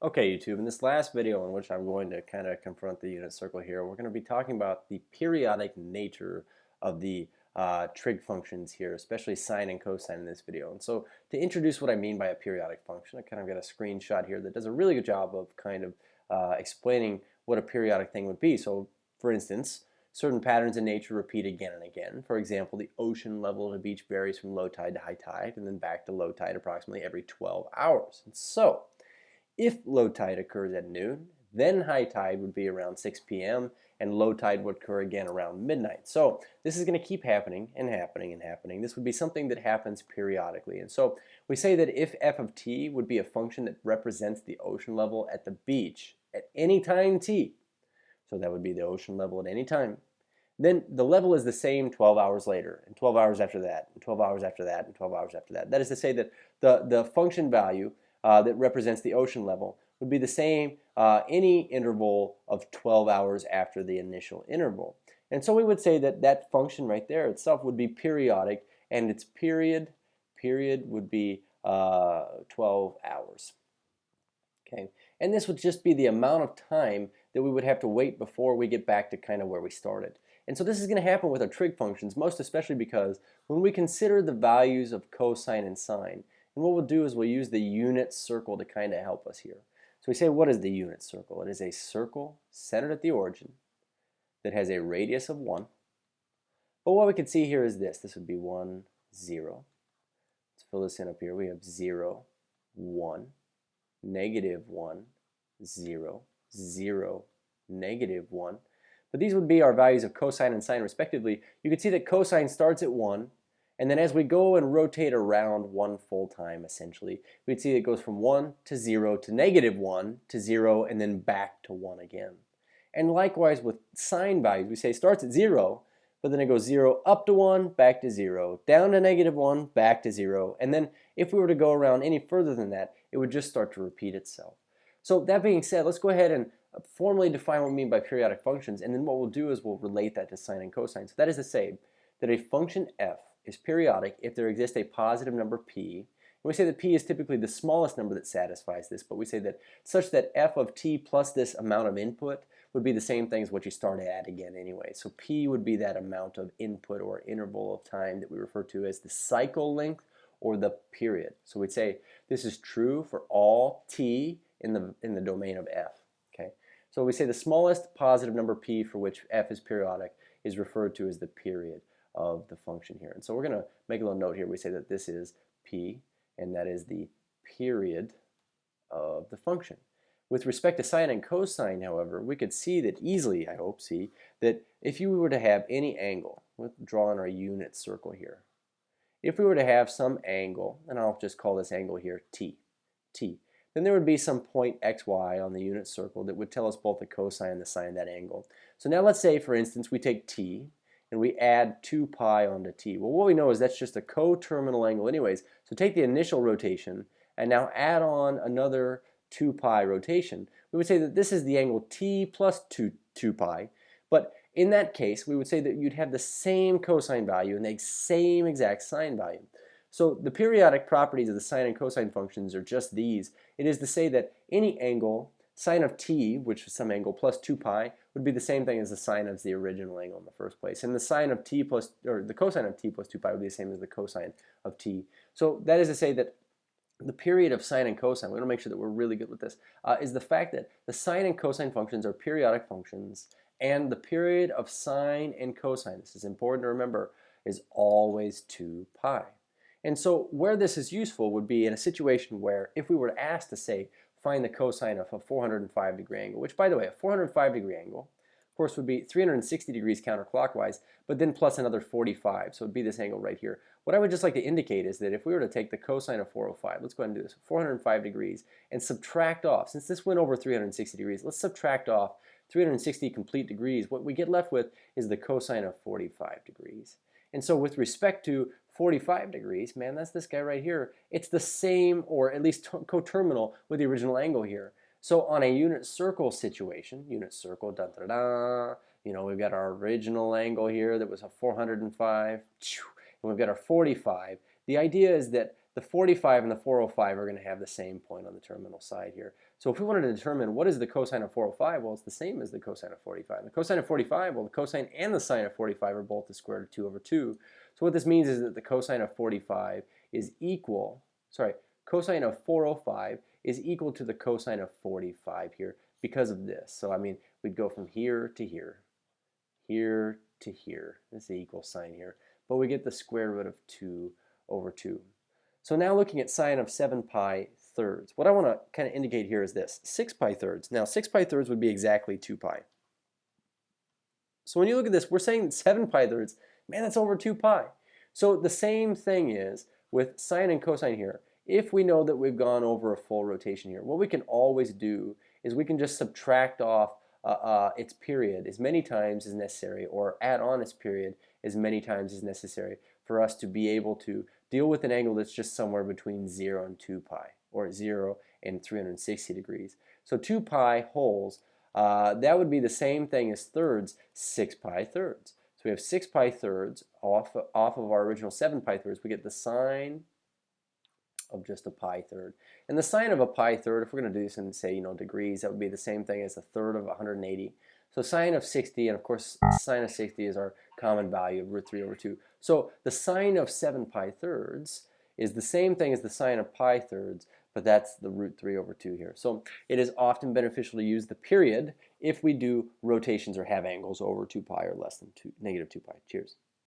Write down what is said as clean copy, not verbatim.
Okay, YouTube, in this last video in which I'm going to kind of confront the unit circle here, we're going to be talking about the periodic nature of the trig functions here, especially sine and cosine in this video. And so to introduce what I mean by a periodic function, I kind of got a screenshot here that does a really good job of kind of explaining what a periodic thing would be. So for instance, certain patterns in nature repeat again and again. For example, the ocean level of a beach varies from low tide to high tide and then back to low tide approximately every 12 hours. And so if low tide occurs at noon, then high tide would be around 6 p.m. and low tide would occur again around midnight. So this is going to keep happening and happening and happening. This would be something that happens periodically. And so we say that if f of t would be a function that represents the ocean level at the beach at any time t, so that would be the ocean level at any time, then the level is the same 12 hours later, and 12 hours after that, and 12 hours after that, and 12 hours after that. That is to say that the function value that represents the ocean level would be the same any interval of 12 hours after the initial interval. And so we would say that that function right there itself would be periodic, and its period would be 12 hours. Okay, and this would just be the amount of time that we would have to wait before we get back to kind of where we started. And so this is going to happen with our trig functions, most especially because when we consider the values of cosine and sine, and what we'll do is we'll use the unit circle to kind of help us here. So we say, what is the unit circle? It is a circle centered at the origin that has a radius of 1. But what we can see here is this. This would be 1, 0. Let's fill this in up here. We have 0, 1, negative 1, 0, 0, negative 1. But these would be our values of cosine and sine respectively. You can see that cosine starts at 1, and then as we go and rotate around 1 full time, essentially, we'd see it goes from 1 to 0 to negative 1 to 0 and then back to 1 again. And likewise with sine values, we say it starts at 0, but then it goes 0 up to 1, back to 0, down to negative 1, back to 0, and then if we were to go around any further than that, it would just start to repeat itself. So that being said, let's go ahead and formally define what we mean by periodic functions, and then what we'll do is we'll relate that to sine and cosine. So that is to say that a function f is periodic if there exists a positive number p. And we say that p is typically the smallest number that satisfies this, but we say that such that f of t plus this amount of input would be the same thing as what you start at again anyway. So p would be that amount of input or interval of time that we refer to as the cycle length or the period. So we'd say this is true for all t in the domain of f. Okay? So we say the smallest positive number p for which f is periodic is referred to as the period of the function here. And so we're going to make a little note here. We say that this is p, and that is the period of the function. With respect to sine and cosine, however, we could see that easily, I hope, see that if you were to have any angle, we'll draw in our unit circle here. If we were to have some angle, and I'll just call this angle here t, then there would be some point xy on the unit circle that would tell us both the cosine and the sine of that angle. So now let's say, for instance, we take t, and we add 2 pi onto t. Well, what we know is that's just a coterminal angle anyways. So take the initial rotation and now add on another 2 pi rotation. We would say that this is the angle t plus 2 pi. But in that case, we would say that you'd have the same cosine value and the same exact sine value. So the periodic properties of the sine and cosine functions are just these. It is to say that any angle, sine of t, which is some angle, plus 2 pi, would be the same thing as the sine of the original angle in the first place. And the sine of t plus, or the cosine of t plus 2 pi would be the same as the cosine of t. So that is to say that the period of sine and cosine, we want to make sure that we're really good with this, is the fact that the sine and cosine functions are periodic functions, and the period of sine and cosine, this is important to remember, is always 2 pi. And so where this is useful would be in a situation where if we were asked to say, find the cosine of a 405 degree angle, which by the way, a 405 degree angle, of course, would be 360 degrees counterclockwise, but then plus another 45, so it would be this angle right here. What I would just like to indicate is that if we were to take the cosine of 405, let's go ahead and do this, 405 degrees, and subtract off, since this went over 360 degrees, let's subtract off 360 complete degrees. What we get left with is the cosine of 45 degrees. And so with respect to 45 degrees, man, that's this guy right here. It's the same, or at least coterminal with the original angle here. So on a unit circle situation, unit circle, da da da, you know, we've got our original angle here that was a 405, and we've got our 45. The idea is that the 45 and the 405 are going to have the same point on the terminal side here. So if we wanted to determine what is the cosine of 405, well, it's the same as the cosine of 45. The cosine of 45, well, the cosine and the sine of 45 are both the square root of 2 over 2. So what this means is that the cosine of 45 is equal, cosine of 405 is equal to the cosine of 45 here because of this. So I mean, we'd go from here to here, here to here. This is the equal sign here. But we get the square root of 2 over 2. So now looking at sine of 7 pi thirds, what I want to kind of indicate here is this, 6 pi thirds. Now 6 pi thirds would be exactly 2 pi. So when you look at this, we're saying 7 pi thirds, man, that's over 2 pi. So the same thing is with sine and cosine here. If we know that we've gone over a full rotation here, what we can always do is we can just subtract off its period as many times as necessary, or add on its period as many times as necessary for us to be able to deal with an angle that's just somewhere between 0 and 2 pi, or 0 and 360 degrees. So 2 pi wholes, that would be the same thing as thirds, 6 pi thirds. So we have 6 pi thirds off of our original 7 pi thirds. We get the sine of just a pi third. And the sine of a pi third, if we're going to do this in, say, degrees, that would be the same thing as a third of 180. So sine of 60, and of course sine of 60 is our common value of root 3 over 2. So the sine of 7 pi thirds is the same thing as the sine of pi thirds, but that's the root 3 over 2 here. So it is often beneficial to use the period if we do rotations or have angles over 2 pi or less than negative 2 pi. Cheers.